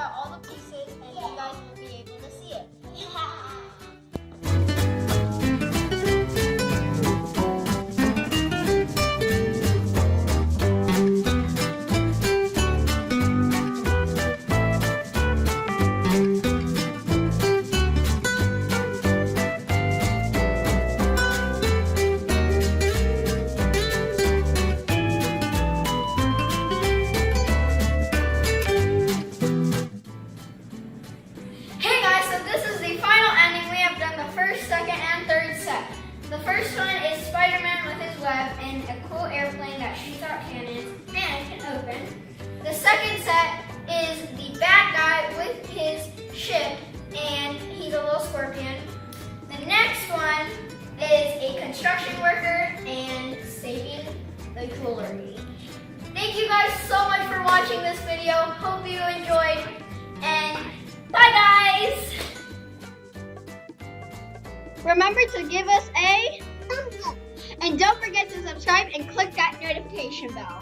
out all the pieces and you guys will be able to see it. The first one is Spider-Man with his web and a cool airplane that shoots out cannons and can open. The second set is the bad guy with his ship and he's a little scorpion. The next one is a construction worker and saving the jewelry. Thank you guys so much for watching this video. Hope you enjoyed and bye guys! Remember to give us a thumbs up. And don't forget to subscribe and click that notification bell.